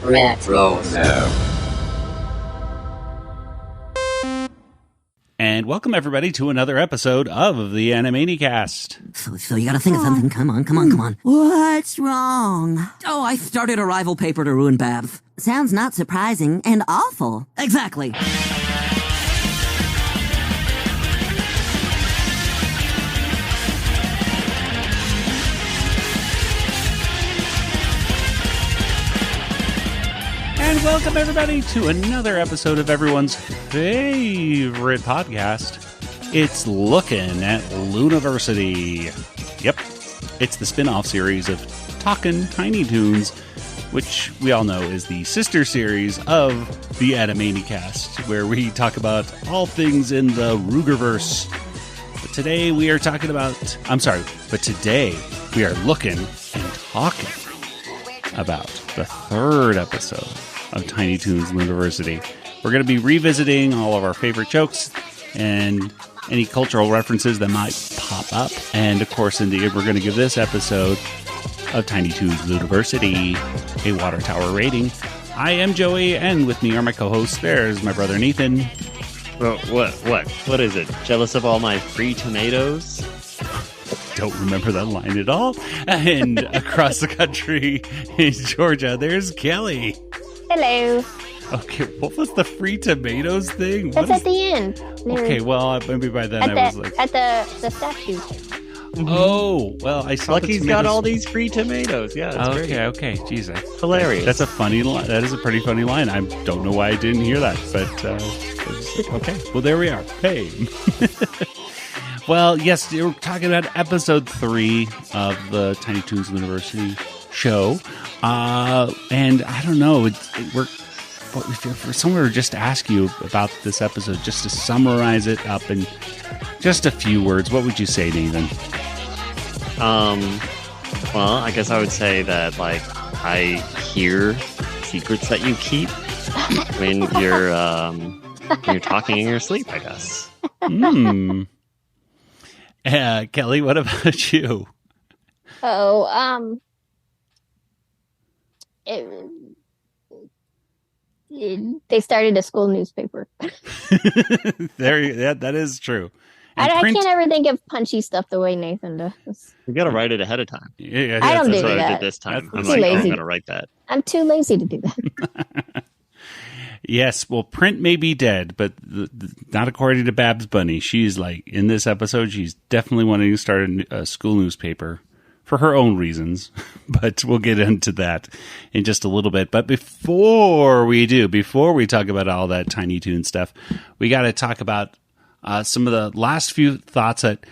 Retro. And welcome everybody to another episode of the Animaniacast. So you gotta think of something. Come on. What's wrong? Oh, I started a rival paper to ruin Babs. Sounds not surprising and awful. Exactly. And welcome everybody to another episode of everyone's favorite podcast. It's Looking at Looniversity. Yep, it's the spin-off series of Talkin' Tiny Toons, which we all know is the sister series of the Animanicast, where we talk about all things in the Reuggerverse. But today we are talking about... today we are looking and talking about the third episode of Tiny Toons Looniversity. We're going to be revisiting all of our favorite jokes and any cultural references that might pop up. And of course, in the end, we're going to give this episode of Tiny Toons Looniversity a Water Tower rating. I am Joey, and with me are my co-hosts. There's my brother Nathan. Well, what is it? Jealous of all my free tomatoes? Don't remember that line at all. And across the country in Georgia, there's Kelly. Hello. Okay, what was the free tomatoes thing? That's at the end. Okay, well, maybe by then I was like... At the statue. Oh, well, I saw Lucky's got all these free tomatoes. Yeah, that's great. Okay. Jeez, Hilarious. That's a funny line. That is a pretty funny line. I don't know why I didn't hear that, but okay. Well, there we are. Hey. Well, yes, we're talking about episode 3 of the Tiny Toons Looniversity show. And I don't know, if someone were just to ask you about this episode, just to summarize it up in just a few words, what would you say, Nathan? Well, I guess I would say that, like, I hear secrets that you keep when you're talking in your sleep, I guess. Kelly, what about you? They started a school newspaper. That is true. I can't ever think of punchy stuff the way Nathan does. You got to write it ahead of time. Yeah, I don't do that's what that. I did this time. I'm too like, lazy. I'm going to write that. I'm too lazy to do that. Yes, well, print may be dead, but not according to Babs Bunny. She's like, in this episode, she's definitely wanting to start a school newspaper for her own reasons, but we'll get into that in just a little bit. But before we talk about all that Tiny Toon stuff, we got to talk about some of the last few thoughts that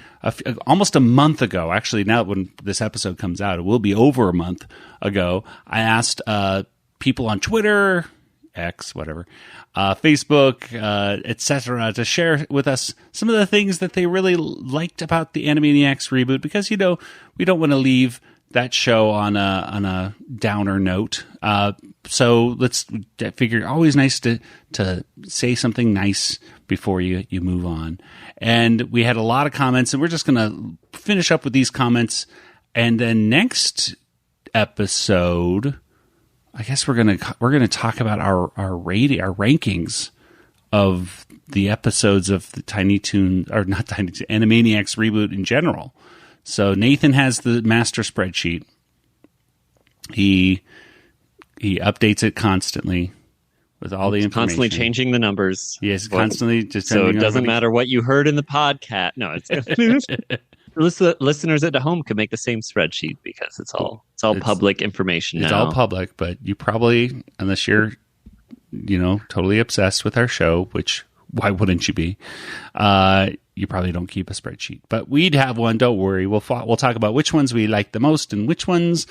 almost a month ago, actually, now when this episode comes out, it will be over a month ago, I asked people on Twitter, X, whatever, Facebook, etc., to share with us some of the things that they really liked about the Animaniacs reboot, because, we don't want to leave that show on a downer note. So let's figure, always nice to say something nice before you move on. And we had a lot of comments, and we're just going to finish up with these comments. And then next episode, I guess we're gonna talk about our rankings of the episodes of the Animaniacs reboot in general. So Nathan has the master spreadsheet. He updates it constantly with all the information. Constantly changing the numbers. Yes, constantly just. So it doesn't matter what you heard in the podcast. No, it's listeners at home can make the same spreadsheet because it's all public information now. It's all public, but you probably, unless you're, totally obsessed with our show, which why wouldn't you be? You probably don't keep a spreadsheet, but we'd have one. Don't worry. We'll talk about which ones we like the most and which ones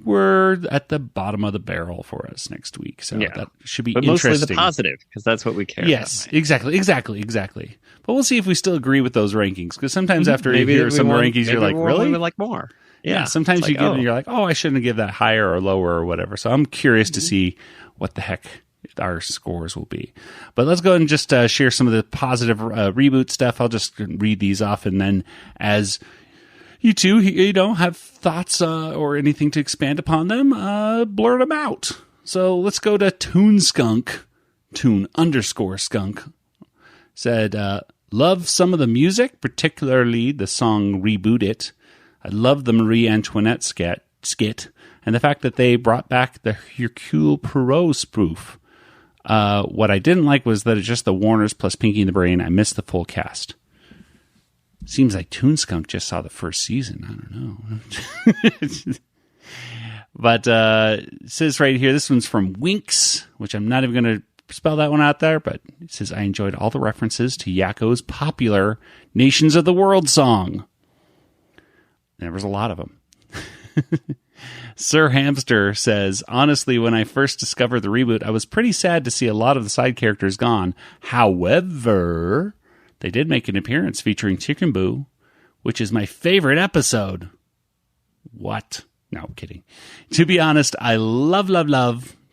were at the bottom of the barrel for us next week. So that should be interesting. Mostly the positive, because that's what we care about. Yes, exactly. But we'll see if we still agree with those rankings, because sometimes after you hear some rankings, you're like, really? We would like more. Yeah. Sometimes you get and you're like, oh, I shouldn't give that higher or lower or whatever. So I'm curious to see what the heck our scores will be. But let's go ahead and just share some of the positive reboot stuff. I'll just read these off, and then as you two, have thoughts or anything to expand upon them, blurt them out. So let's go to Toon Skunk. Toon_skunk said, love some of the music, particularly the song Reboot It. I love the Marie Antoinette skit and the fact that they brought back the Hercule Poirot spoof. What I didn't like was that it's just the Warners plus Pinky and the Brain. I missed the full cast. Seems like Toon Skunk just saw the first season. I don't know. But it says right here, this one's from Winks, which I'm not even going to spell that one out there, but it says, I enjoyed all the references to Yakko's popular Nations of the World song. There was a lot of them. Sir Hamster says, honestly, when I first discovered the reboot, I was pretty sad to see a lot of the side characters gone. However, they did make an appearance featuring Chicken Boo, which is my favorite episode. What? No, I'm kidding. To be honest, I love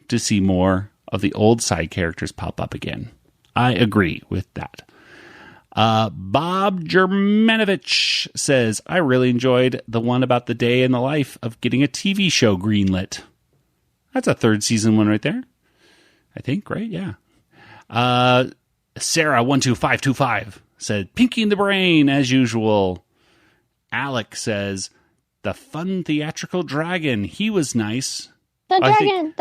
to see more of the old side characters pop up again. I agree with that. Bob Germanovich says, I really enjoyed the one about the day in the life of getting a TV show greenlit. That's a third season one right there. I think, right? Yeah. Sarah12525 said, Pinky and the Brain, as usual. Alec says, the fun theatrical dragon. He was nice. The dragon.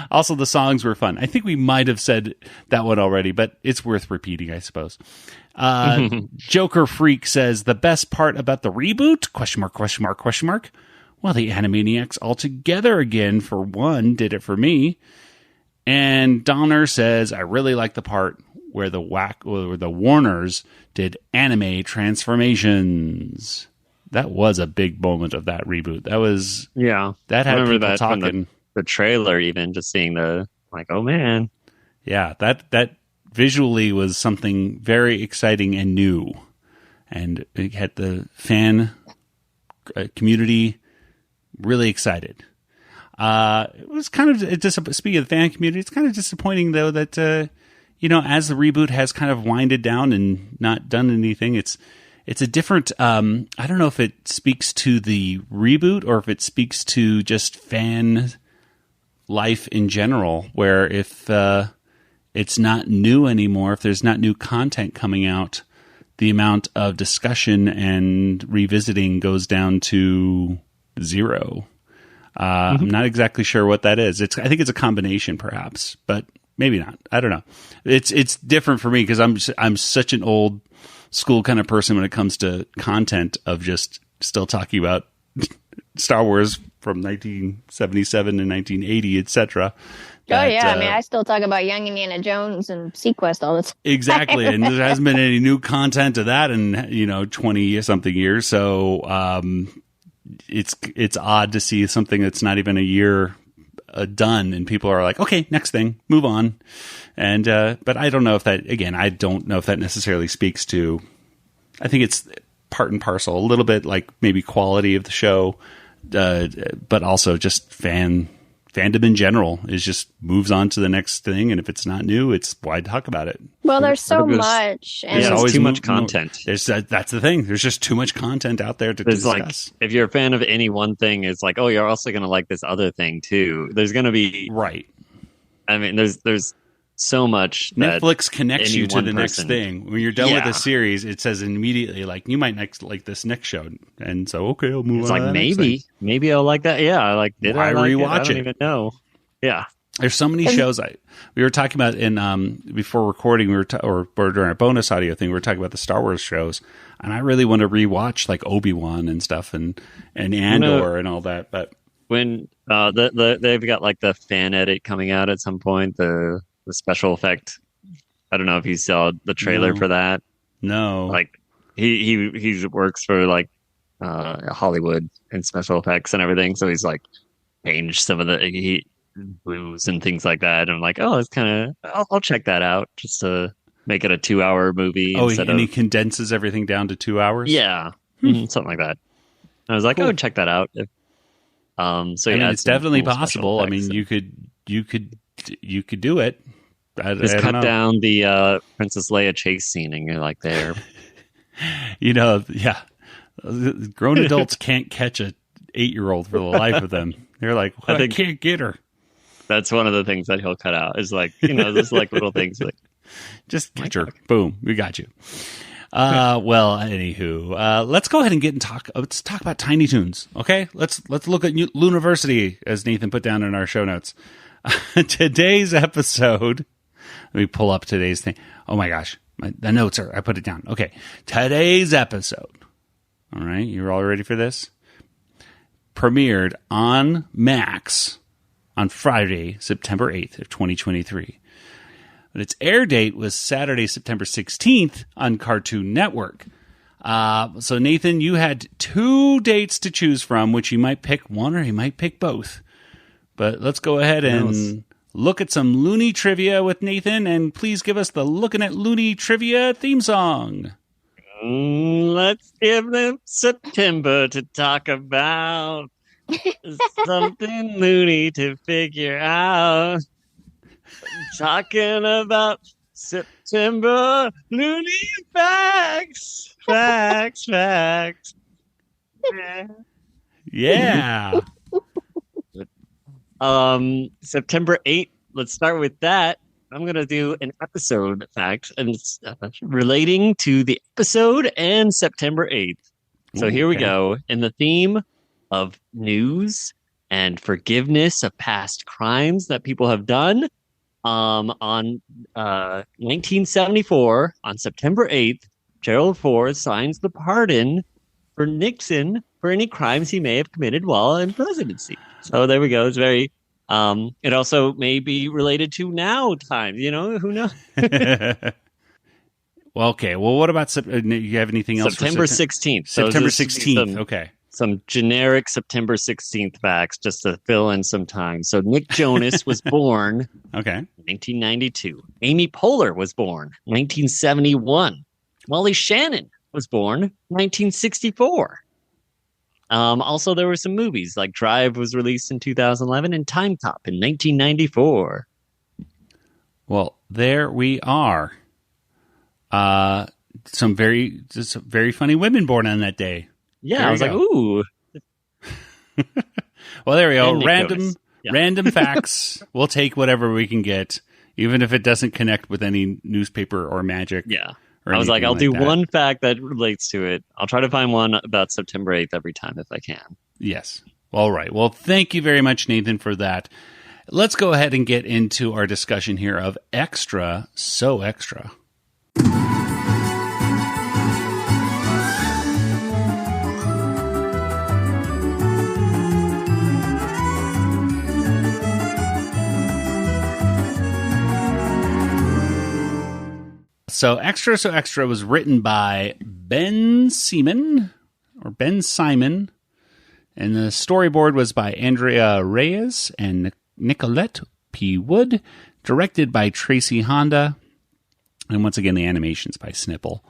Also, the songs were fun. I think we might have said that one already, but it's worth repeating, I suppose. Joker Freak says, the best part about the reboot? ? Well, the Animaniacs all together again, for one, did it for me. And Donner says, I really like the part where the Warners did anime transformations. That was a big moment of that reboot. That had people that talking. The trailer, even just seeing oh man, yeah, that visually was something very exciting and new, and it had the fan community really excited. It was kind of speaking of the fan community, it's kind of disappointing though that as the reboot has kind of winded down and not done anything, it's a different. I don't know if it speaks to the reboot or if it speaks to just fan life in general, where if it's not new anymore, if there's not new content coming out, the amount of discussion and revisiting goes down to zero. I'm not exactly sure what that is. I think it's a combination, perhaps, but maybe not. I don't know. It's different for me because I'm such an old school kind of person when it comes to content of just still talking about Star Wars from 1977 and 1980, etc. Oh, yeah. I still talk about Young Indiana Jones and Sequest all the time. Exactly. And there hasn't been any new content to that in, 20-something years. So it's odd to see something that's not even a year done. And people are like, okay, next thing, move on. And but I don't know if that, again, I don't know if that necessarily speaks to, I think it's part and parcel, a little bit like maybe quality of the show, but also just fandom in general is just moves on to the next thing, and if it's not new, it's why talk about it. Well, there's so much, and there's always too much content. That's the thing. There's just too much content out there to discuss. If you're a fan of any one thing, it's like, oh, you're also going to like this other thing too. There's going to be right. I mean, there's so much. Netflix connects you to the next thing. When you're done with the series, it says immediately, like, you might like this next show. And so, okay, I'll move on. It's like, maybe I'll like that. Yeah, I did. Why I like rewatch it? I don't even know. Yeah. There's so many shows we were talking about in before recording. We were or during our bonus audio thing. We were talking about the Star Wars shows, and I really want to rewatch like Obi-Wan and stuff, and Andor and all that. But when they've got like the fan edit coming out at some point, the special effect. I don't know if you saw the trailer for that. No, like he works for like Hollywood and special effects and everything, so he's like changed some of the blues and things like that. And I'm like, oh, it's kind of I'll check that out just to make it a 2-hour movie. Oh, and he condenses everything down to 2 hours. Yeah, something like that. And I was like, cool. Oh, check that out. So it's definitely possible. I mean, you could do it. Just cut down the Princess Leia chase scene, and you're like there. Yeah, grown adults can't catch a 8-year-old for the life of them. They're like, well, I can't get her. That's one of the things that he'll cut out is like, you know, just like little things like, just get her. Boom. We got you. Well, anywho, let's go ahead and let's talk about Tiny Toons. Okay. Let's look at Looniversity, as Nathan put down in our show notes. Today's episode, let me pull up today's thing. Oh my gosh. The notes I put it down. Okay. Today's episode. All right. You're all ready for this? Premiered on Max on Friday, September 8th of 2023. But its air date was Saturday, September 16th on Cartoon Network. So Nathan, you had 2 dates to choose from, which you might pick one or you might pick both. But let's go ahead and look at some Looney trivia with Nathan, and please give us the Looking at Looney Trivia theme song. Let's give them September to talk about. Something loony to figure out. Talking about September Looney facts. Facts. Yeah. September 8th. Let's start with that. I'm going to do an episode fact, and it's relating to the episode and September 8th. So here we go. In the theme of news and forgiveness of past crimes that people have done, on 1974, on September 8th, Gerald Ford signs the pardon for Nixon for any crimes he may have committed while in presidency. So there we go. It's very... it also may be related to now time, you know, who knows? Well, okay. Well, what about, you have anything else? September 16th. September 16th. Okay. Some generic September 16th facts just to fill in some time. So Nick Jonas was born 1992. Amy Poehler was born 1971. Molly Shannon was born 1964. Also, there were some movies like Drive was released in 2011 and Time Cop in 1994. Well, there we are. Some very funny women born on that day. Yeah, there I was like, ooh. Well, there we go. Random facts. We'll take whatever we can get, even if it doesn't connect with any newspaper or magic. Yeah. I was like, I'll do one fact that relates to it. I'll try to find one about September 8th every time if I can. Yes. All right. Well, thank you very much, Nathan, for that. Let's go ahead and get into our discussion here of Extra, So Extra. So Extra was written by Ben Simon, and the storyboard was by Andrea Reyes and Nicolette P. Wood, directed by Tracy Honda, and once again, the animation's by Snipple.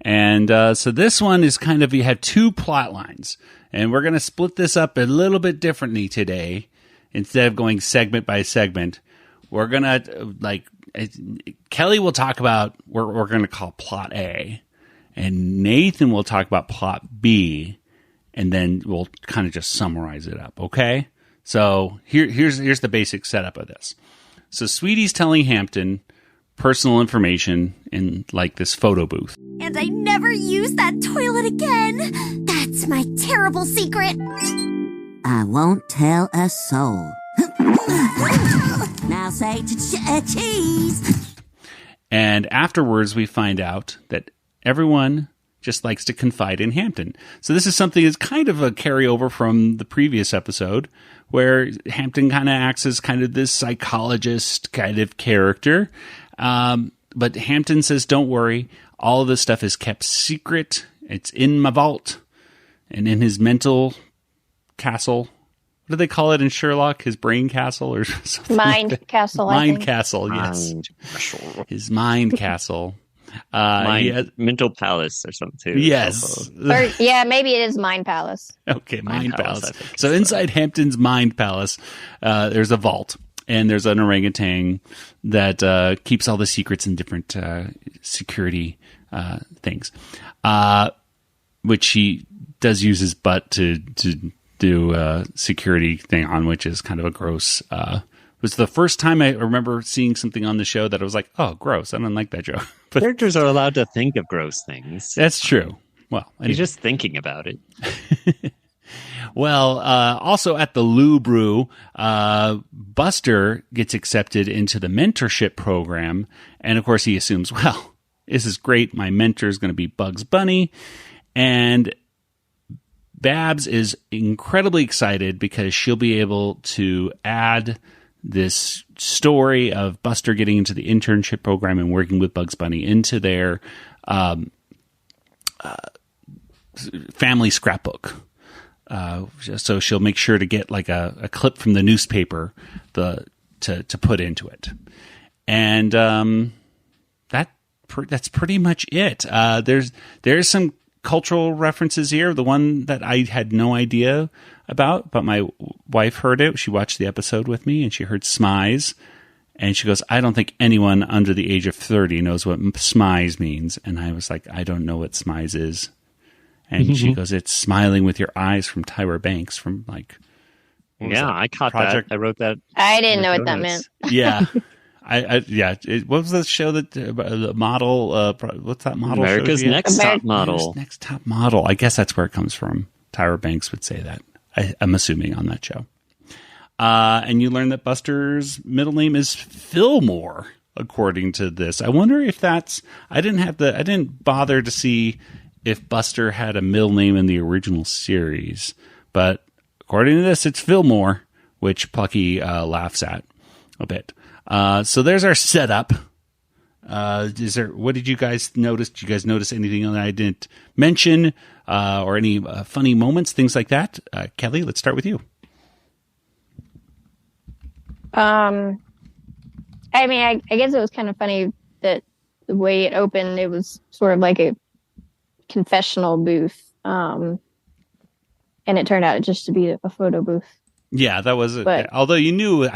And so this one is kind of, you have 2 plot lines, and we're going to split this up a little bit differently today. Instead of going segment by segment, we're going to, Kelly will talk about what we're going to call plot A, and Nathan will talk about plot B, and then we'll kind of just summarize it up, okay? So here's the basic setup of this. So Sweetie's telling Hamton personal information in, this photo booth. And I never use that toilet again. That's my terrible secret. I won't tell a soul. Now say cheese. And afterwards, we find out that everyone just likes to confide in Hamton. So this is something that's kind of a carryover from the previous episode, where Hamton kind of acts as kind of this psychologist kind of character. But Hamton says, don't worry, all of this stuff is kept secret. It's in my vault and in his mental castle. What do they call it in Sherlock? His brain castle or something? Mind castle, I think. Mind castle, yes. Mind castle. His mind castle. Mental palace or something too. Yes. Or, yeah, maybe it is Mind Palace. Okay, Mind Palace. So inside Hampton's Mind Palace, there's a vault. And there's an orangutan that keeps all the secrets in different security things, which he does use his butt to do a security thing on, which is kind of a gross. It was the first time I remember seeing something on the show that I was like, oh, gross. I don't like that joke. But characters are allowed to think of gross things. that's true. Well, He's just thinking about it. Well, also at the Lou Brew, Buster gets accepted into the mentorship program. And of course, he assumes, well, this is great. My mentor is going to be Bugs Bunny. And Babs is incredibly excited because she'll be able to add this story of Buster getting into the internship program and working with Bugs Bunny into their family scrapbook. So she'll make sure to get like a clip from the newspaper to put into it. And that's pretty much it. There's some cultural references here. The one that I had no idea about, but my wife heard it. She watched the episode with me and she heard smize. And she goes, I don't think anyone under the age of 30 knows what smize means. And I was like, I don't know what smize is. And she goes, it's smiling with your eyes from Tyra Banks from like, I caught that. I wrote that. I didn't know what that meant. Yeah. What was the show that the model? What's that model? America's show Next Top Model. Next Top Model. I guess that's where it comes from. Tyra Banks would say that. I'm assuming on that show. And you learn that Buster's middle name is Fillmore, according to this. I wonder if that's. I didn't bother to see if Buster had a middle name in the original series, but according to this, it's Fillmore, which Plucky laughs at a bit. So there's our setup. What did you guys notice? Did you guys notice anything that I didn't mention, or any funny moments, things like that? Kelly, let's start with you. I guess it was kind of funny that the way it opened, it was sort of like a confessional booth. And it turned out just to be a photo booth. Yeah, that was it. Although I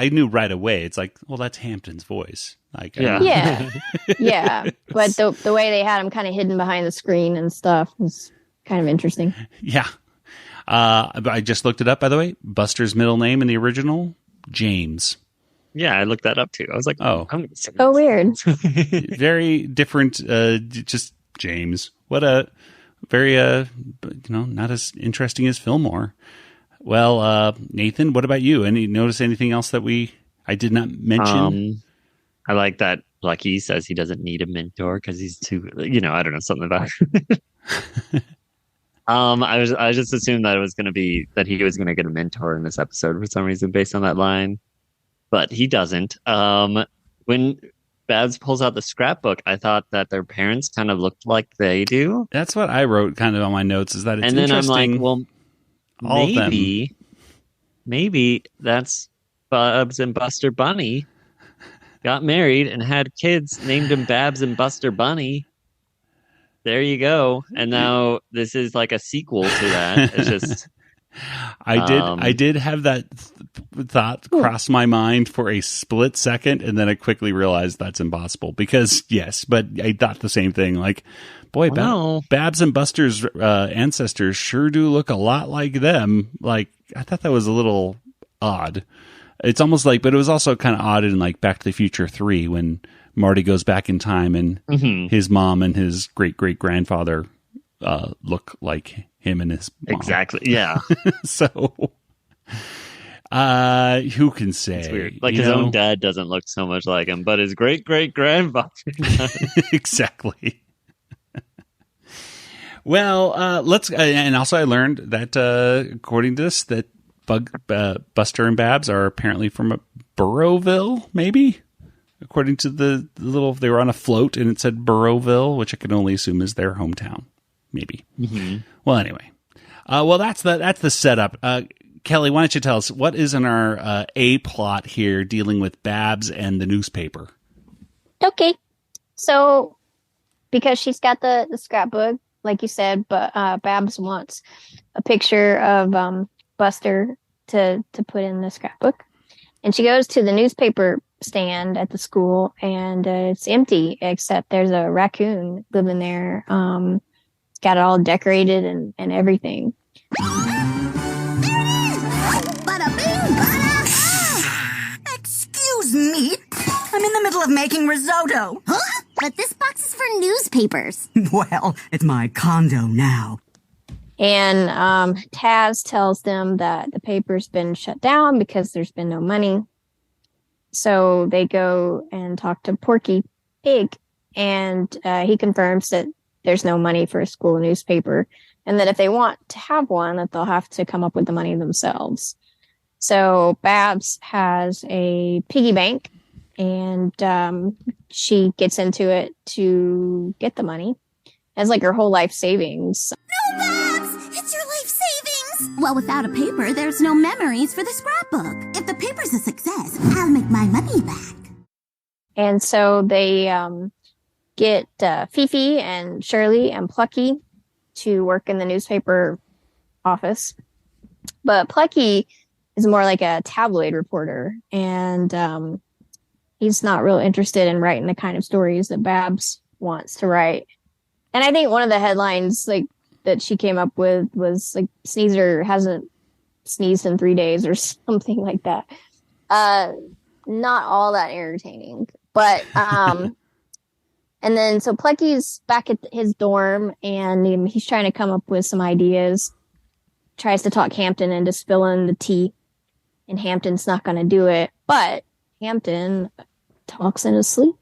knew right away. It's like, well, that's Hampton's voice. Like, yeah. But the way they had him kind of hidden behind the screen and stuff was kind of interesting. Yeah. I just looked it up, by the way. Buster's middle name in the original, James. Yeah, I looked that up too. I was like, oh, weird. Very different. Just James. What a very not as interesting as Fillmore. Well, Nathan, what about you? Notice anything else that I did not mention? I like that Plucky says he doesn't need a mentor because he's too, I don't know, something about it. I just assumed that it was going to be that he was going to get a mentor in this episode for some reason based on that line, but he doesn't. When Babs pulls out the scrapbook, I thought that their parents kind of looked like they do. That's what I wrote kind of on my notes, is that it's interesting. And then I'm like, well, maybe that's Babs and Buster Bunny got married and had kids, named them Babs and Buster Bunny. There you go. And now this is like a sequel to that. It's just I did have that thought cross my mind for a split second, and then I quickly realized that's impossible because yes, but I thought the same thing. Like, boy, Babs and Buster's ancestors sure do look a lot like them. Like, I thought that was a little odd. It's almost like, but it was also kind of odd in like Back to the Future 3 when Marty goes back in time and his mom and his great-great-grandfather look like him and his mom. Exactly, yeah. So, who can say? It's weird. Like his own dad doesn't look so much like him, but his great-great-grandfather does. Exactly. Well, and also I learned that according to this, that Buster and Babs are apparently from Burrowville, maybe? According to the little, they were on a float and it said Burrowville, which I can only assume is their hometown, maybe. Mm-hmm. Well, anyway, that's the setup. Kelly, why don't you tell us what is in our A plot here dealing with Babs and the newspaper? Okay, so because she's got the scrapbook, like you said, but Babs wants a picture of Buster to put in the scrapbook, and she goes to the newspaper stand at the school, and it's empty except there's a raccoon living there. It's got it all decorated and everything. Excuse me? I'm in the middle of making risotto. Huh? But this box is for newspapers. Well, it's my condo now. And Taz tells them that the paper's been shut down because there's been no money. So they go and talk to Porky Pig, and he confirms that there's no money for a school newspaper, and that if they want to have one, that they'll have to come up with the money themselves. So Babs has a piggy bank, and she gets into it to get the money. It's like her whole life savings. No, Babs! It's your life savings! Well, without a paper, there's no memories for the scrapbook. If the paper's a success, I'll make my money back. And so they get Fifi and Shirley and Plucky to work in the newspaper office. But Plucky is more like a tabloid reporter, and he's not real interested in writing the kind of stories that Babs wants to write. And I think one of the headlines like that she came up with was like Sneezer hasn't sneezed in 3 days or something like that. Not all that entertaining, but and then so Plucky's back at his dorm, and he's trying to come up with some ideas. Tries to talk Hamton into spilling the tea, and Hampton's not going to do it. But Hamton talks in his sleep.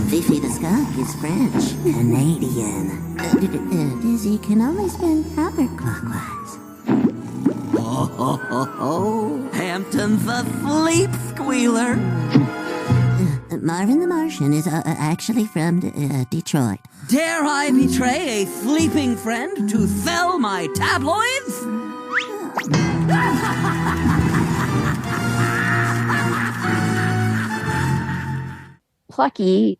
Fifi the skunk is French, Canadian. Dizzy can only spin counterclockwise. Oh, ho, ho, ho. Hampton's a sleep squealer. Marvin the Martian is actually from Detroit. Dare I betray a sleeping friend to sell my tabloids? Plucky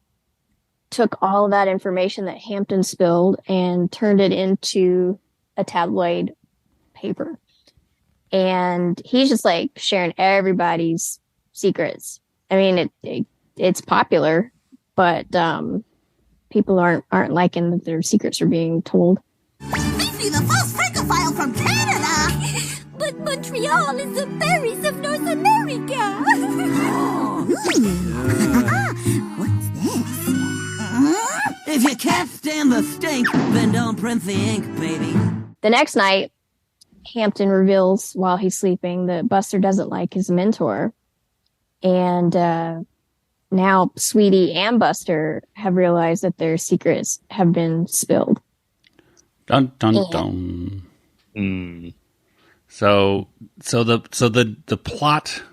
took all of that information that Hampton spilled and turned it into a tabloid paper. And he's just like sharing everybody's secrets. I mean, it's popular, but people aren't liking that their secrets are being told. Fifi, the false francophile from Canada! But Montreal is the Paris of North America! What's this? If you can't stand the stink, then don't print the ink, baby. The next night, Hampton reveals while he's sleeping that Buster doesn't like his mentor. And now Sweetie and Buster have realized that their secrets have been spilled. Dun dun dun. Mm. So the plot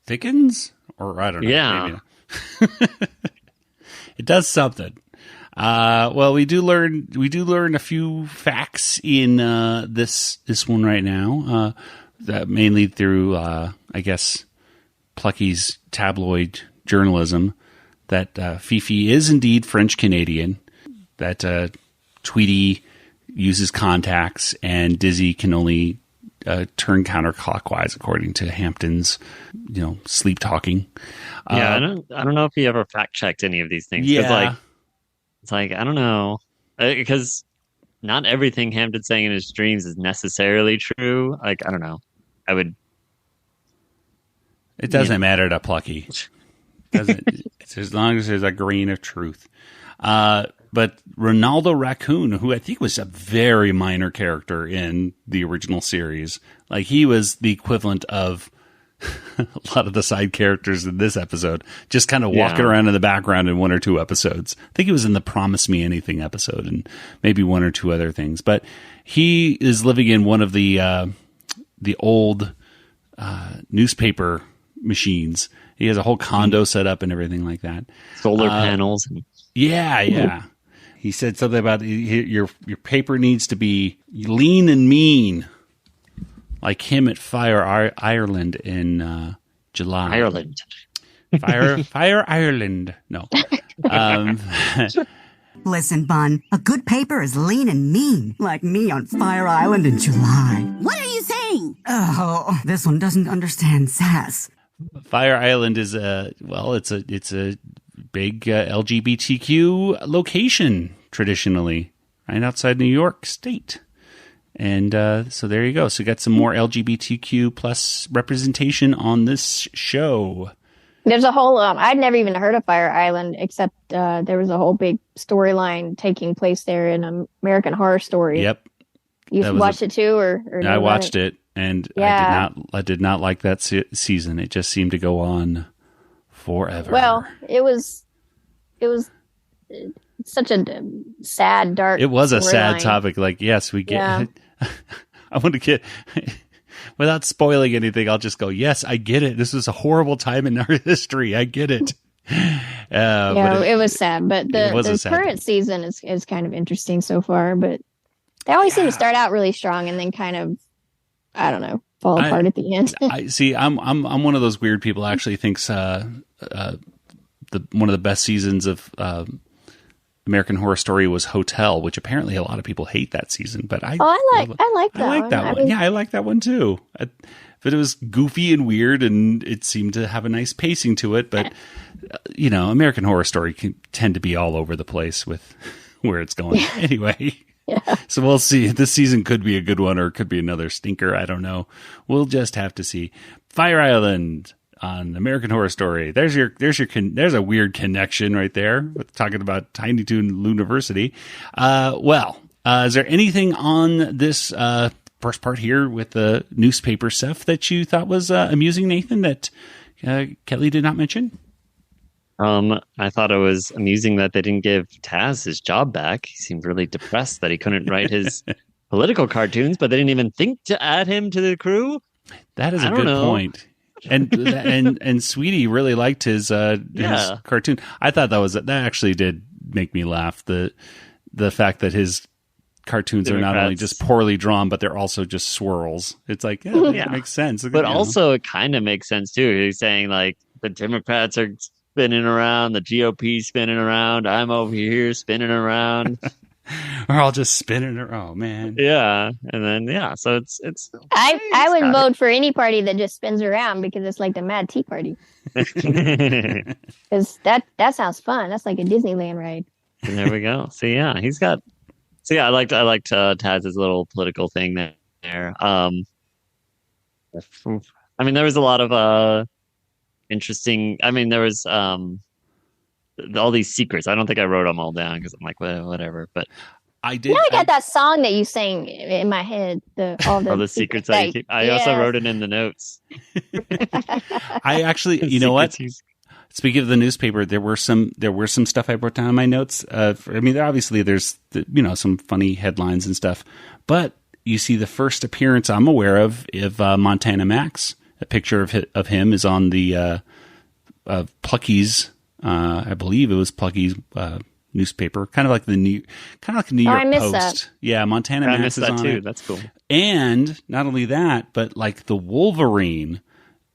thickens, or I don't know. Yeah. Maybe. It does something. Well, we do learn a few facts in this one right now. That mainly through I guess Plucky's tabloid journalism. That Fifi is indeed French Canadian. That Tweety uses contacts, and Dizzy can only turn counterclockwise according to Hampton's, sleep talking. Yeah, I don't know if he ever fact checked any of these things. Yeah, it's like I don't know, because not everything Hampton's saying in his dreams is necessarily true. Like I don't know, I would. It doesn't matter to Plucky. It's as long as there's a grain of truth. But Ronaldo Raccoon, who I think was a very minor character in the original series, like he was the equivalent of a lot of the side characters in this episode, just kind of walking around in the background in one or two episodes. I think he was in the Promise Me Anything episode and maybe one or two other things. But he is living in one of the old newspaper machines. He has a whole condo set up and everything like that. Solar panels. Yeah. He said something about your paper needs to be lean and mean, like him at Fire Ireland in July. Ireland. Fire Ireland. No. Listen, Bun, a good paper is lean and mean, like me on Fire Island in July. What are you saying? Oh, this one doesn't understand sass. Fire Island is it's a big LGBTQ location traditionally, right outside New York State. And so there you go. So we got some more LGBTQ plus representation on this show. There's a whole, I'd never even heard of Fire Island, except there was a whole big storyline taking place there in American Horror Story. Yep. You watched it too, or I watched it, and yeah. I did not like that season. It just seemed to go on forever. Well, it was such a sad, dark. It was a sad storyline. topic. Like, yes, we get. Yeah. I want to get. Without spoiling anything, I'll just go, yes, I get it. This was a horrible time in our history. I get it. It was sad, but the current season is kind of interesting so far. But they always seem to start out really strong and then kind of, I don't know, fall apart at the end. I see. I'm one of those weird people. Actually, thinks one of the best seasons of American Horror Story was Hotel, which apparently a lot of people hate that season. But I like that one. Yeah, I like that one too. But it was goofy and weird, and it seemed to have a nice pacing to it. But American Horror Story can tend to be all over the place with where it's going. Anyway. Yeah. So we'll see. This season could be a good one, or it could be another stinker. I don't know. We'll just have to see. Fire Island on American Horror Story. There's a weird connection right there with talking about Tiny Toon Looniversity. Is there anything on this first part here with the newspaper stuff that you thought was amusing, Nathan, that Kelly did not mention? I thought it was amusing that they didn't give Taz his job back. He seemed really depressed that he couldn't write his political cartoons, but they didn't even think to add him to the crew. That is a good point. And Sweetie really liked his cartoon. I thought that actually did make me laugh. The fact that his cartoons are not only just poorly drawn, but they're also just swirls. It's like, that makes sense. But also it kind of makes sense too. He's saying like the Democrats are spinning around, the GOP spinning around, I'm over here spinning around. We're all just spinning around. Oh man. Yeah. And then so it's I would vote for any party that just spins around, because it's like the Mad Tea Party. Because that sounds fun. That's like a Disneyland ride. And there we go. So I liked Taz's little political thing there. I mean, there was a lot of interesting. I mean, there was all these secrets. I don't think I wrote them all down because I'm like, well, whatever. But I did. I got that song that you sang in my head. All the secrets I keep. I also wrote it in the notes. I actually, you know what? Speaking of the newspaper, there were some stuff I wrote down in my notes. Obviously there's some funny headlines and stuff, but you see the first appearance I'm aware of Montana Max. A picture of him is on the Plucky's. I believe it was Plucky's newspaper, kind of like the New York Post. That. Yeah, Montana Max I missed is that on too. it. That's cool. And not only that, but like the Wolverine.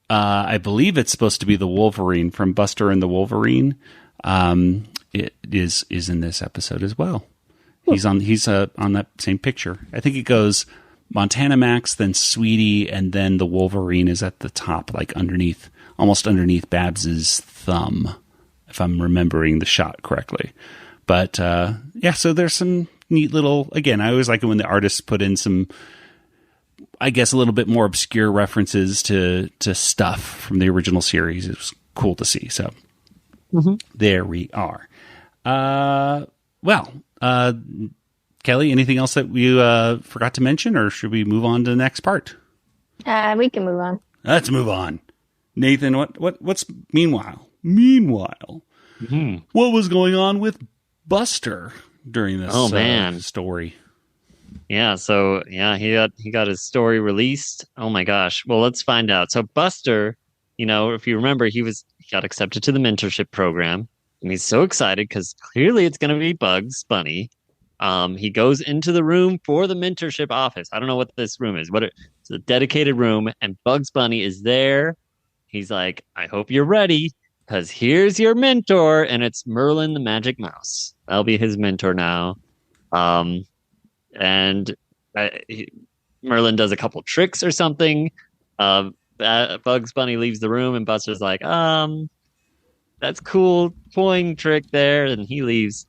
I believe it's supposed to be the Wolverine from Buster and the Wolverine. It is in this episode as well. He's on that same picture. I think it goes Montana Max, then Sweetie, and then the Wolverine is at the top, like almost underneath Babs's thumb, if I'm remembering the shot correctly. But so there's some neat little. Again, I always like it when the artists put in some, I guess, a little bit more obscure references to stuff from the original series. It was cool to see. So there we are. Kelly, anything else that we forgot to mention, or should we move on to the next part? We can move on. Let's move on. Nathan, what's meanwhile? What was going on with Buster during this story? Yeah, so he got his story released. Oh my gosh. Well, let's find out. So Buster, if you remember, he got accepted to the mentorship program, and he's so excited because clearly it's going to be Bugs Bunny. He goes into the room for the mentorship office. I don't know what this room is. It's a dedicated room, and Bugs Bunny is there. He's like, I hope you're ready, because here's your mentor, and it's Merlin the Magic Mouse. I'll be his mentor now. And Merlin does a couple tricks or something. Bugs Bunny leaves the room, and Buster's like, that's cool, toying trick there, and he leaves.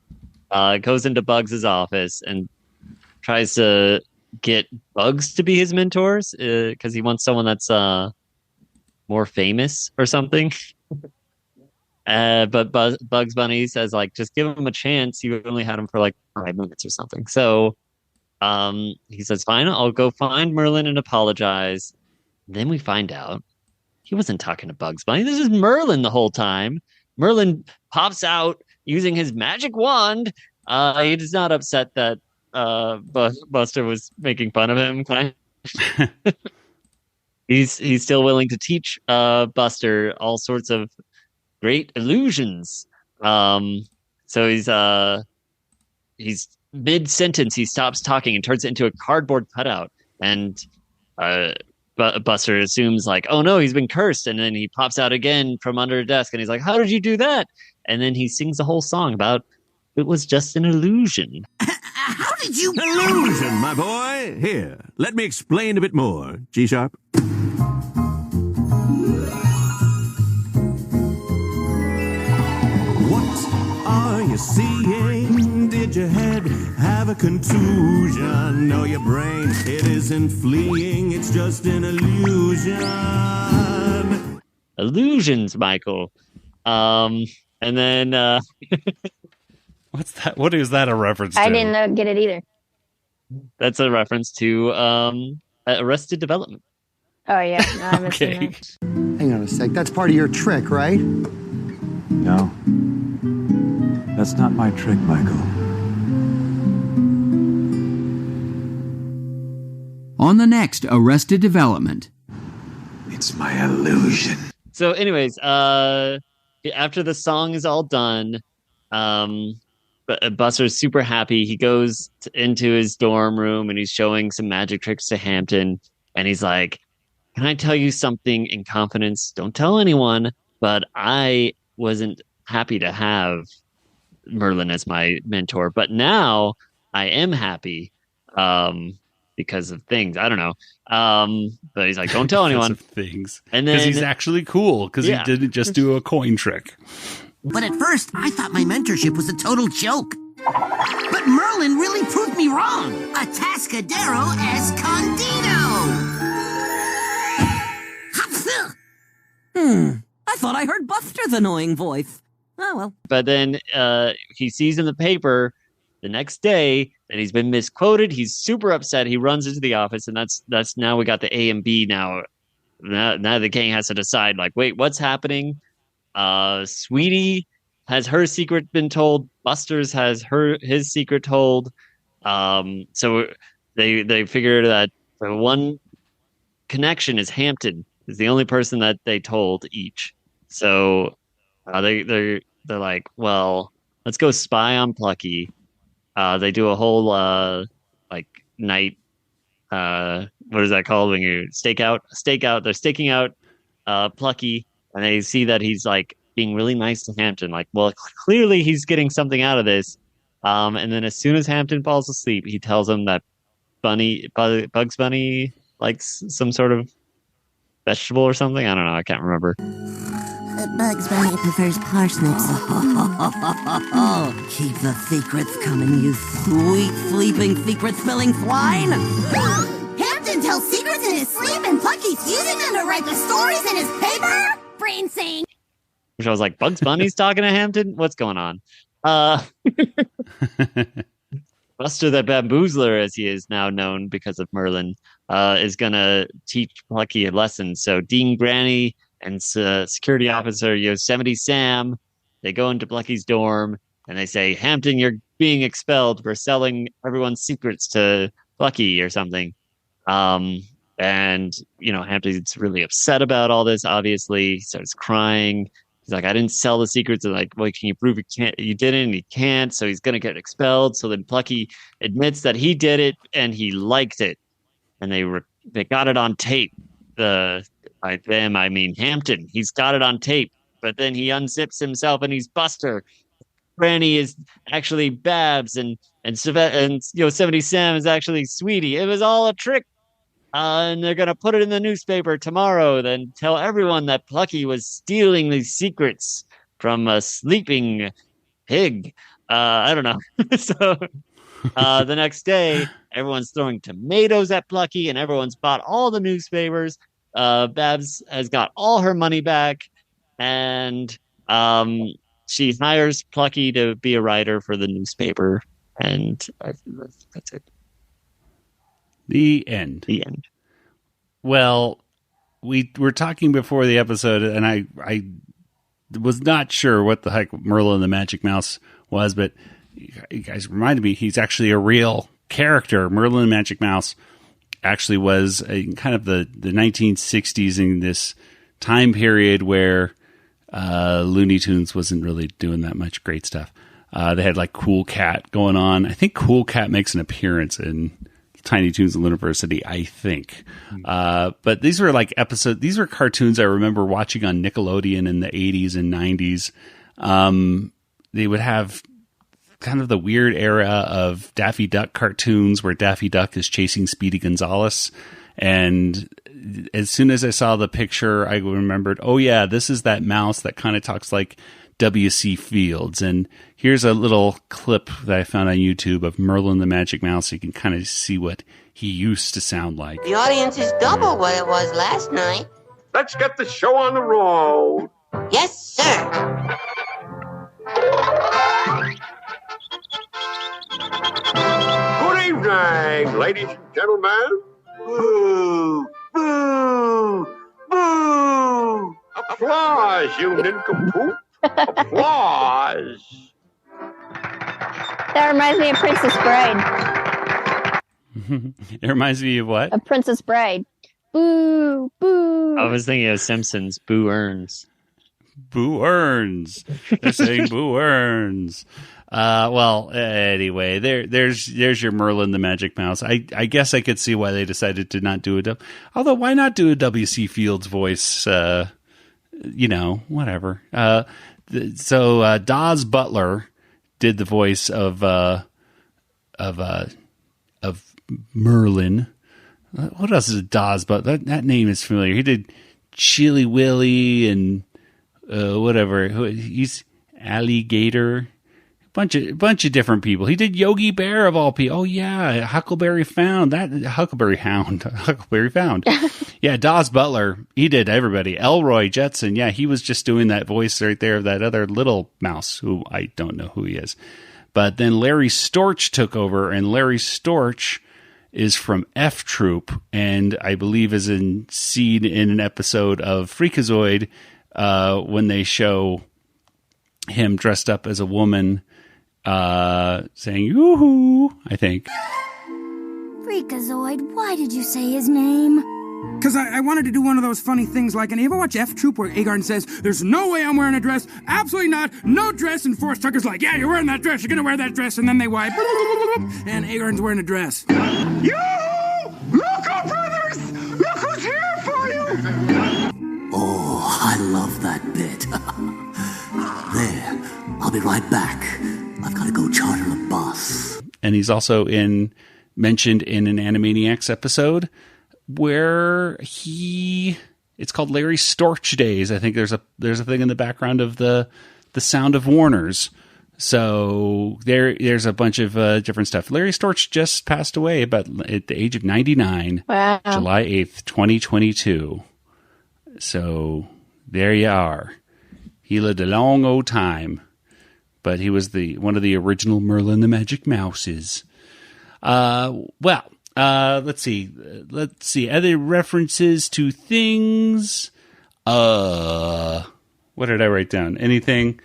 Goes into Bugs's office and tries to get Bugs to be his mentors because he wants someone that's more famous or something. But Bugs Bunny says, like, just give him a chance. You only had him for like 5 minutes or something. So he says, fine, I'll go find Merlin and apologize. Then we find out he wasn't talking to Bugs Bunny. This is Merlin the whole time. Merlin pops out using his magic wand. He's not upset that Buster was making fun of him. He's still willing to teach Buster all sorts of great illusions. So he's mid-sentence. He stops talking and turns it into a cardboard cutout. And Buster assumes like, oh no, he's been cursed. And then he pops out again from under a desk and he's like, how did you do that? And then he sings the whole song about it was just an illusion. How did you... Illusion, my boy. Here, let me explain a bit more. G-sharp. What are you seeing? Did your head have a contusion? No, your brain, it isn't fleeing. It's just an illusion. Illusions, Michael. And then What's that? What is that a reference to? I didn't get it either. that's a reference to Arrested Development. Oh yeah, no, I missed Okay. that. Hang on a sec. That's part of your trick, right? No. That's not my trick, Michael. On the next Arrested Development. It's my illusion. So, anyways, after the song is all done, Buster's super happy. He goes into his dorm room and he's showing some magic tricks to Hamton. And he's like, can I tell you something in confidence? Don't tell anyone, but I wasn't happy to have Merlin as my mentor. But now I am happy because of things. I don't know. But he's like, don't tell anyone. Because of things. And then Because he's actually cool. Because Yeah. he didn't just do a coin trick. But at first, I thought my mentorship was a total joke. But Merlin really proved me wrong. Atascadero Escondido. I thought I heard Buster's annoying voice. Oh, well. But then he sees in the paper the next day that he's been misquoted. He's super upset. He runs into the office, and that's now we got the A and B now. Now the gang has to decide, like, wait, what's happening? Sweetie has her secret been told. Buster's has his secret told. So they figure that the one connection is Hamton is the only person that they told each. So they're like, well, let's go spy on Plucky. They do a whole like night. What is that called when you stakeout? They're staking out Plucky, and they see that he's like being really nice to Hamton. Like, well, clearly he's getting something out of this. And then as soon as Hamton falls asleep, he tells him that Bugs Bunny likes some sort of vegetable or something. I don't know. I can't remember. Bugs Bunny prefers parsnips. Keep the secrets coming, you sweet, sleeping, secret-spilling swine. Hampton tells secrets in his sleep and Plucky's using them to write the stories in his paper? Brain sing. Which I was like, Bugs Bunny's talking to Hamton? What's going on? Buster the Bamboozler, as he is now known because of Merlin, is going to teach Plucky a lesson. So Dean Granny and security officer Yosemite Sam, they go into Plucky's dorm and they say, Hamton, you're being expelled for selling everyone's secrets to Plucky or something. And, Hampton's really upset about all this, obviously. He starts crying. He's like, I didn't sell the secrets. And like, well, can you prove you didn't? And he can't. So he's going to get expelled. So then Plucky admits that he did it and he liked it. And they got it on tape. By them, I mean Hamton. He's got it on tape. But then he unzips himself and he's Buster. Granny is actually Babs. And Yosemite Sam is actually Sweetie. It was all a trick. And they're going to put it in the newspaper tomorrow, then tell everyone that Plucky was stealing these secrets from a sleeping pig. I don't know. So The next day, everyone's throwing tomatoes at Plucky, and everyone's bought all the newspapers. Babs has got all her money back, and she hires Plucky to be a writer for the newspaper, and that's it. The end. The end. Well, we were talking before the episode, and I was not sure what the heck Merlin the Magic Mouse was, but you guys reminded me he's actually a real character. Merlin the Magic Mouse actually was kind of the 1960s in this time period where Looney Tunes wasn't really doing that much great stuff. They had like Cool Cat going on. I think Cool Cat makes an appearance in Tiny Toons Looniversity, I think. But these were like episodes. These were cartoons I remember watching on Nickelodeon in the 80s and 90s. They would have kind of the weird era of Daffy Duck cartoons where Daffy Duck is chasing Speedy Gonzales. And as soon as I saw the picture, I remembered, oh yeah, this is that mouse that kind of talks like W.C. Fields. And here's a little clip that I found on YouTube of Merlin the Magic Mouse, so you can kind of see what he used to sound like. The audience is double what it was last night. Let's get the show on the road. Yes, sir. Good evening, ladies and gentlemen. Boo! Boo! Boo! Applause, you nincompoop. Applause. That reminds me of Princess Bride. It reminds me of what? Of Princess Bride. Boo! Boo! I was thinking of Simpsons. Boo earns. Boo earns. They're saying boo earns. Well, anyway, there's your Merlin the Magic Mouse. I guess I could see why they decided to not do it. Although, why not do a W.C. Fields voice? Whatever. So Dawes Butler did the voice of Merlin. What else is Dawes Butler? That name is familiar. He did Chilly Willy and whatever. He's Alligator. Bunch of different people. He did Yogi Bear of all people. Oh yeah, Huckleberry Found. Huckleberry Found. Yeah, Dawes Butler. He did everybody. Elroy Jetson. Yeah, he was just doing that voice right there of that other little mouse who I don't know who he is. But then Larry Storch took over, and Larry Storch is from F Troop, and I believe is seen in an episode of Freakazoid when they show him dressed up as a woman. Saying yoo-hoo, I think. Freakazoid, why did you say his name? Because I wanted to do one of those funny things like, and you ever watch F Troop where Agarn says, there's no way I'm wearing a dress, absolutely not, no dress, and Forrest Tucker's like, yeah, you're wearing that dress, you're gonna wear that dress, and then they wipe, and Agarn's wearing a dress. Yoo-hoo! Look up, brothers! Look who's here for you! Oh, I love that bit. There, I'll be right back. I've got to go charter a bus. And he's also mentioned in an Animaniacs episode where it's called Larry Storch Days. I think there's a thing in the background of the Sound of Warners. So there's a bunch of different stuff. Larry Storch just passed away at the age of 99. Wow. July 8th, 2022. So there you are. He lived a long old time. But he was one of the original Merlin the Magic Mouses. Let's see. Other references to things. What did I write down? Anything?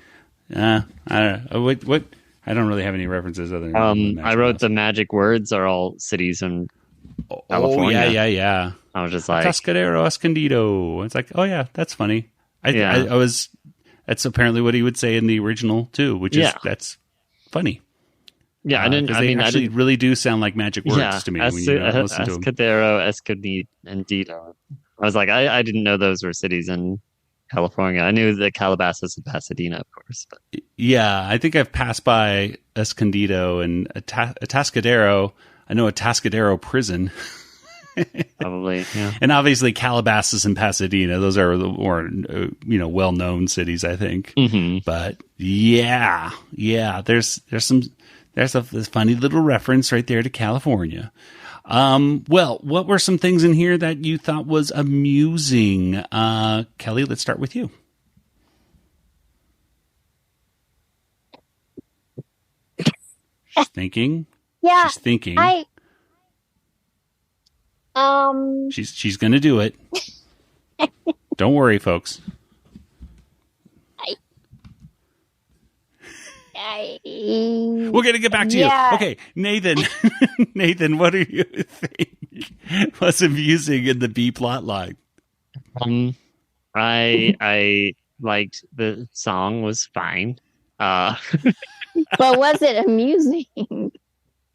I don't know. What? I don't really have any references other than I wrote the magic words are all cities in California. Oh, yeah. I was just like Atascadero, Escondido. It's like, oh yeah, that's funny. I was. That's apparently what he would say in the original too, which is that's funny. Yeah, I really do sound like magic words to me when you listen to them. Escudero, Escondido. I was like, I didn't know those were cities in California. I knew the Calabasas and Pasadena, of course. But. Yeah, I think I've passed by Escondido and Atascadero. I know Atascadero prison. Probably, yeah. And obviously Calabasas and Pasadena, those are the more well-known cities, I think. Mm-hmm. But yeah, there's some There's this funny little reference right there to California. Well, what were some things in here that you thought was amusing? Kelly, let's start with you. She's thinking. Yeah. She's thinking. She's going to do it. Don't worry, folks. We're going to get back to you. Okay, Nathan. Nathan, what do you think was amusing in the B plot line? I liked the song was fine. But was it amusing?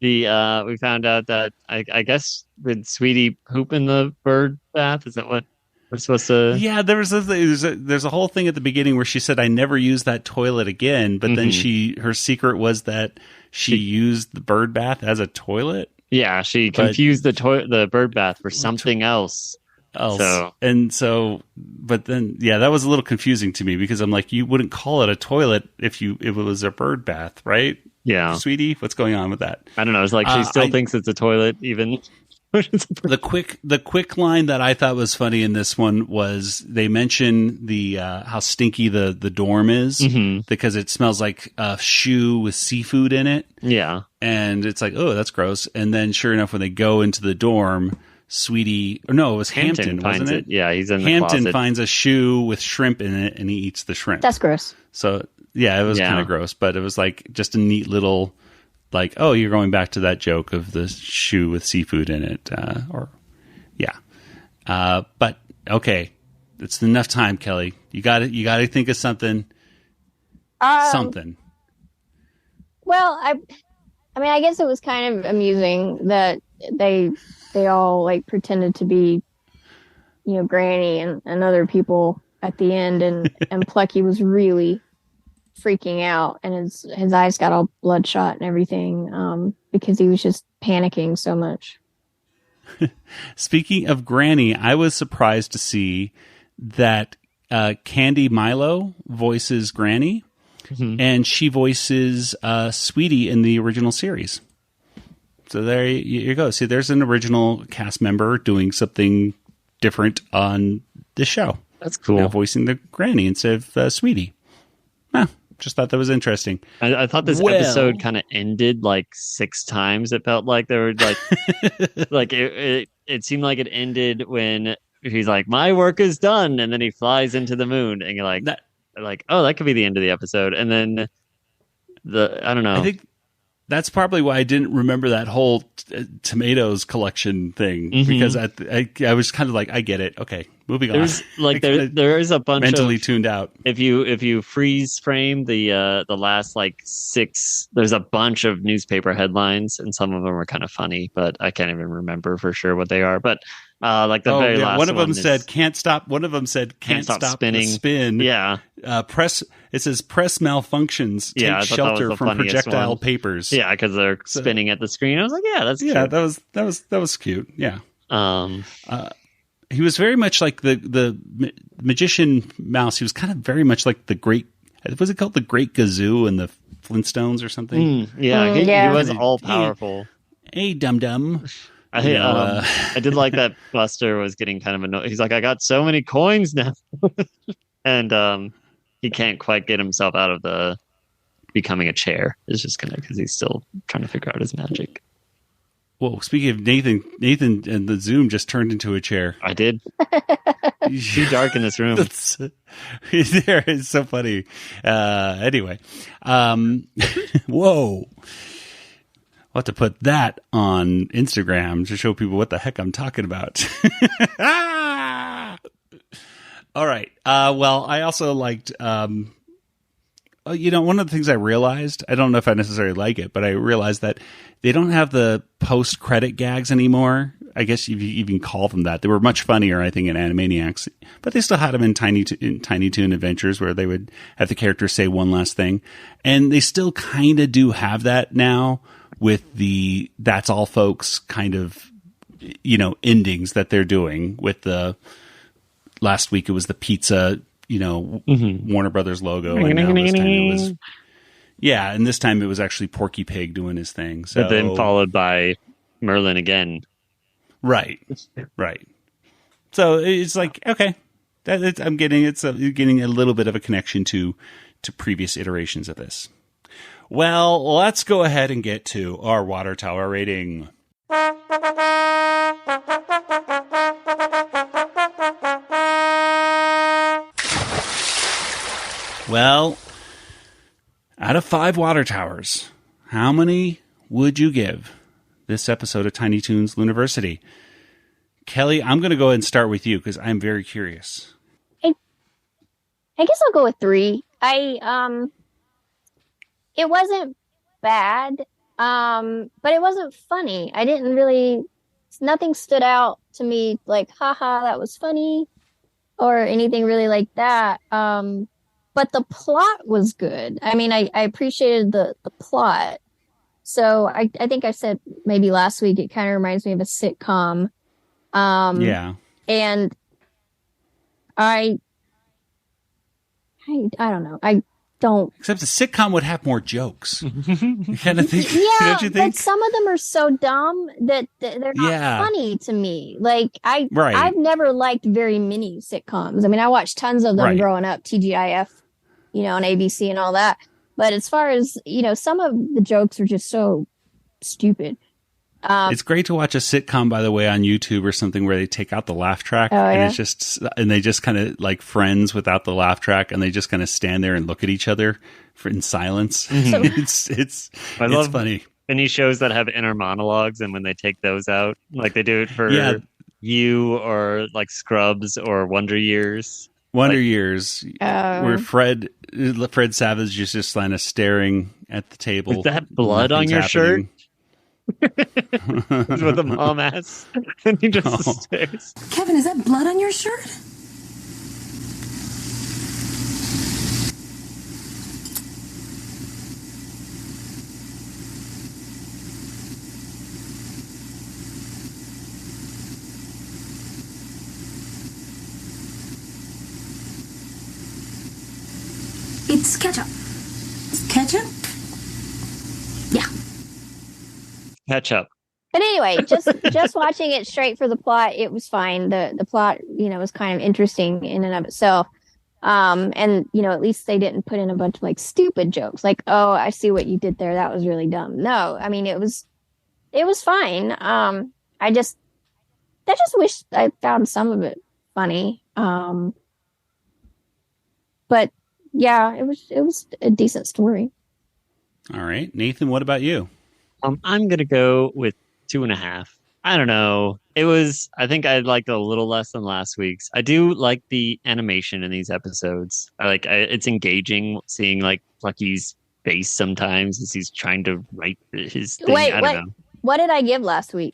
We found out that I guess did Sweetie poop in the bird bath? Is that what we're supposed to? Yeah, there's a whole thing at the beginning where she said I never use that toilet again, but then her secret was that she used the bird bath as a toilet. Yeah, she confused the bird bath for something else. But then that was a little confusing to me because I'm like, you wouldn't call it a toilet if it was a bird bath, right? Yeah, sweetie, what's going on with that? I don't know. It's like she still thinks it's a toilet, even. The quick line that I thought was funny in this one was they mention the how stinky the dorm is because it smells like a shoe with seafood in it. Yeah, and it's like, oh, that's gross. And then sure enough, when they go into the dorm, Sweetie, or no, it was Hamton wasn't it? Yeah, he's in the Hamton closet. finds a shoe with shrimp in it, and he eats the shrimp. That's gross. So yeah, it was kind of gross, but it was like just a neat little, like, oh, you're going back to that joke of the shoe with seafood in it, but okay, it's enough time, Kelly. You got to think of something. Something. Well, I mean, I guess it was kind of amusing that they all like pretended to be, Granny and other people at the end, and Plucky was really freaking out, and his eyes got all bloodshot and everything because he was just panicking so much. Speaking of Granny, I was surprised to see that Candy Milo voices Granny, and she voices Sweetie in the original series. So there you go. See, there's an original cast member doing something different on this show. That's cool. Now voicing the Granny instead of Sweetie. Just thought that was interesting. I thought this episode kind of ended like 6 times. It felt like there were like, like it seemed like it ended when he's like, "My work is done," and then he flies into the moon, and you're like, oh, that could be the end of the episode. And then I don't know. I think that's probably why I didn't remember that whole tomatoes collection thing because I was kind of like, I get it. Okay, moving on. Like there is a bunch mentally of, tuned out. If you freeze frame the last like 6, there's a bunch of newspaper headlines, and some of them are kind of funny, but I can't even remember for sure what they are. But like the very last one of them said can't stop. One of them said can't stop spinning. The spin. Yeah. It says press malfunctions. Take shelter from projectile papers. Yeah, because they're spinning at the screen. I was like, yeah, that's cute. that was cute. Yeah. He was very much like the magician mouse. He was kind of very much like the great. Was it called the Great Gazoo in the Flintstones or something? He was all powerful. Hey, dum dum. I did like that Buster was getting kind of annoyed. He's like, I got so many coins now, and he can't quite get himself out of the becoming a chair. It's just because he's still trying to figure out his magic. Whoa, speaking of Nathan and the Zoom just turned into a chair. I did. It's too dark in this room. There is so funny. Anyway, whoa. I'll have to put that on Instagram to show people what the heck I'm talking about. All right. Well, I also liked, one of the things I realized, I don't know if I necessarily like it, but I realized that they don't have the post-credit gags anymore. I guess you even call them that. They were much funnier, I think, in Animaniacs, but they still had them in Tiny Toon Adventures where they would have the characters say one last thing. And they still kind of do have that now with the That's All Folks kind of, endings that they're doing with the last week it was the pizza, Warner Brothers logo. And now this time it was, Yeah, and this time it was actually Porky Pig doing his thing. So, but then followed by Merlin again. Right. So it's like, okay, I'm getting you're getting a little bit of a connection to previous iterations of this. Well, let's go ahead and get to our water tower rating. Well, out of 5 water towers, how many would you give this episode of Tiny Toons Looniversity? Kelly, I'm going to go ahead and start with you because I'm very curious. I guess I'll go with 3. It wasn't bad, but it wasn't funny. Nothing stood out to me like, haha, that was funny, or anything really like that. But the plot was good. I mean, I appreciated the plot. So I think I said maybe last week, it kind of reminds me of a sitcom. Yeah. And I don't know. I don't. Except a sitcom would have more jokes. You kind of think, Yeah, don't you think? but some of them are so dumb that they're not funny to me. Like I've never liked very many sitcoms. I mean, I watched tons of them growing up, TGIF, on ABC and all that. But as far as, some of the jokes are just so stupid. It's great to watch a sitcom, by the way, on YouTube or something where they take out the laugh track and they just kind of like Friends without the laugh track, and they just kind of stand there and look at each other in silence. It's funny. Any shows that have inner monologues, and when they take those out, like they do it for You or like Scrubs or Wonder Years. Years, where Fred Savage is just kind of staring at the table. Is that blood on your shirt? That's what the mom asks. And he just stares. Kevin, is that blood on your shirt? It's ketchup. Ketchup? Yeah. Ketchup. But anyway, just watching it straight for the plot, it was fine. The plot, was kind of interesting in and of itself. And at least they didn't put in a bunch of like stupid jokes, like, "Oh, I see what you did there. That was really dumb." No, I mean it was fine. I just wish I found some of it funny. But yeah, it was a decent story. All right, Nathan, what about you? I'm gonna go with 2.5. I don't know. I think I liked it a little less than last week's. I do like the animation in these episodes. It's engaging seeing like Plucky's face sometimes as he's trying to write his thing. Wait, I don't know. What did I give last week?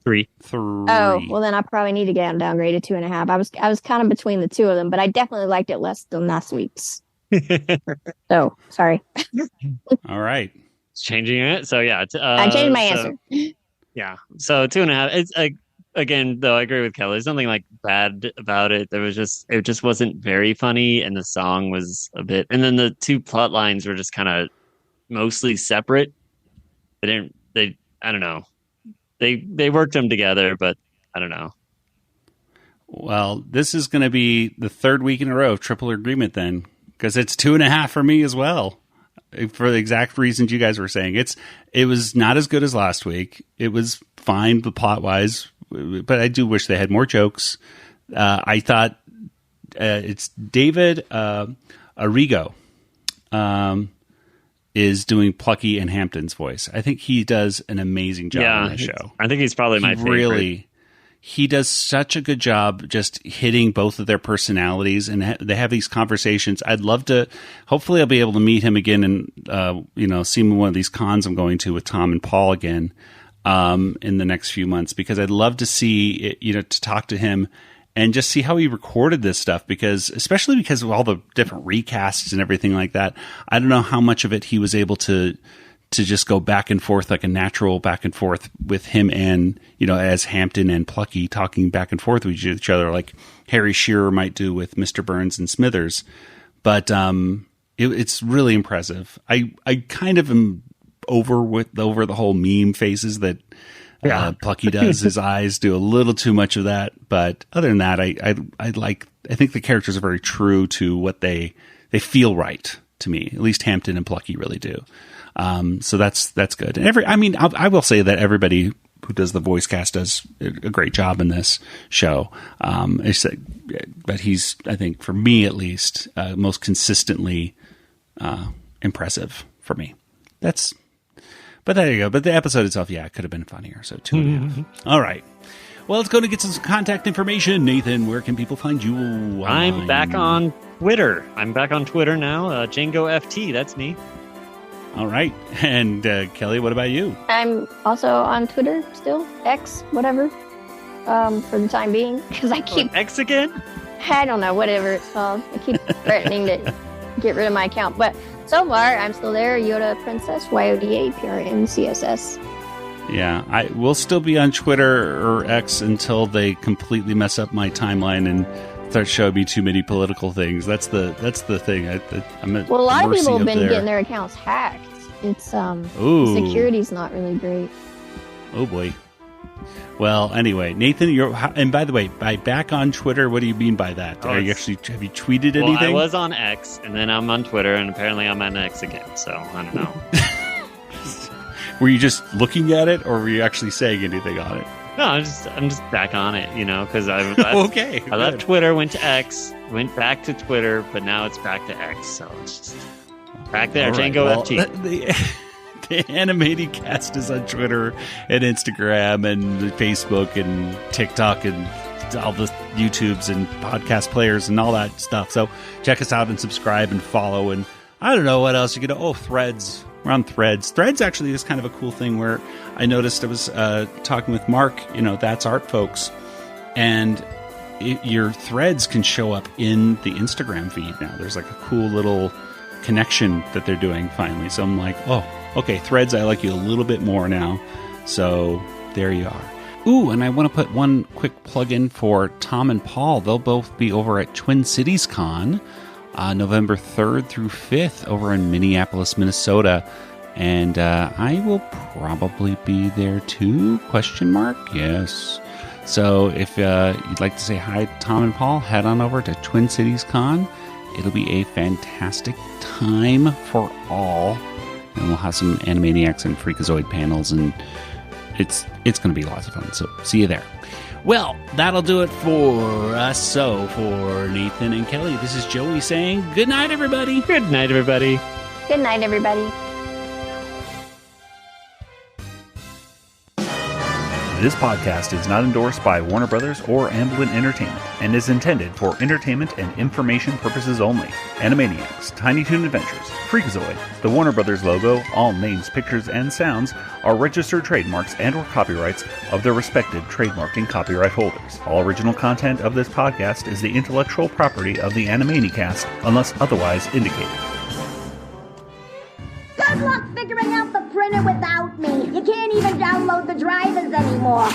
3. Oh, well then I probably need to get him downgraded to 2.5. I was kind of between the two of them, but I definitely liked it less than last week's. So sorry. All right. Changing it. So yeah, I changed my answer. Yeah. So 2.5. It's again, though, I agree with Kelly. There's nothing like bad about it. It just wasn't very funny, and the song was a bit. And then the 2 plot lines were just kind of mostly separate. I don't know. They worked them together, but I don't know. Well, this is going to be the 3rd week in a row of triple agreement then, because it's 2.5 for me as well. For the exact reasons you guys were saying. It was not as good as last week. It was fine plot wise, but I do wish they had more jokes. I thought it's David Arrigo is doing Plucky and Hamton's voice. I think he does an amazing job on that show. I think he's probably my favorite. He does such a good job just hitting both of their personalities, and they have these conversations. I'd love to, hopefully I'll be able to meet him again and, see him in one of these cons I'm going to with Tom and Paul again in the next few months, because I'd love to see, to talk to him and just see how he recorded this stuff, especially because of all the different recasts and everything like that. I don't know how much of it he was able to just go back and forth, like a natural back and forth with him and, as Hamton and Plucky talking back and forth with each other, like Harry Shearer might do with Mr. Burns and Smithers. But it's really impressive. I kind of am over the whole meme faces that Plucky does. His eyes do a little too much of that, but other than that, I think the characters are very true to what they feel right to me. At least Hamton and Plucky really do. So that's good. And I will say that everybody who does the voice cast does a great job in this show. But he's, I think, for me at least, most consistently impressive for me. But there you go. But the episode itself, it could have been funnier. So 2.5. All right. Well, let's go to get some contact information. Nathan, where can people find you? I'm back on Twitter. I'm back on Twitter now. Django FT, that's me. All right. And Kelly, what about you? I'm also on Twitter still, X, whatever, for the time being, because I keep... X again? I don't know, whatever it's called. I keep threatening to get rid of my account, but so far I'm still there. Yoda Princess, YODA, PRN, CSS. Yeah, I will still be on Twitter or X until they completely mess up my timeline and start showing me too many political things. That's the thing. I'm at a lot of people have been getting their accounts hacked. It's security's not really great. Oh boy. Well, anyway, Nathan, and by the way, by back on Twitter, what do you mean by that? Have you tweeted anything? I was on X, and then I'm on Twitter, and apparently I'm on X again. So I don't know. Were you just looking at it, or were you actually saying anything on it? No, I'm just back on it, because I left Twitter, went to X, went back to Twitter, but now it's back to X, so it's just back there. Right, Django FT. The Animanicast is on Twitter and Instagram and Facebook and TikTok and all the YouTubes and podcast players and all that stuff. So check us out and subscribe and follow. And I don't know what else you can do. Oh, Threads. We're on Threads. Threads actually is kind of a cool thing where I noticed I was talking with Mark, That's Art folks, and your Threads can show up in the Instagram feed now. There's like a cool little connection that they're doing finally. So I'm like, oh, okay, Threads, I like you a little bit more now. So there you are. Ooh, and I want to put one quick plug in for Tom and Paul. They'll both be over at Twin Cities Con, November 3rd through 5th over in Minneapolis, Minnesota. And I will probably be there too, ? Yes. So if you'd like to say hi to Tom and Paul, head on over to Twin Cities Con. It'll be a fantastic time for all. And we'll have some Animaniacs and Freakazoid panels, and it's going to be lots of fun. So see you there. Well, that'll do it for us. So for Nathan and Kelly, this is Joey saying good night, everybody. Good night, everybody. Good night, everybody. This podcast is not endorsed by Warner Brothers or Amblin Entertainment and is intended for entertainment and information purposes only. Animaniacs, Tiny Toon Adventures, Freakazoid, the Warner Brothers logo, all names, pictures, and sounds are registered trademarks and/or copyrights of their respective trademark and copyright holders. All original content of this podcast is the intellectual property of the Animanicast unless otherwise indicated. Good luck figuring out the printer without me. You can't even download the drivers anymore.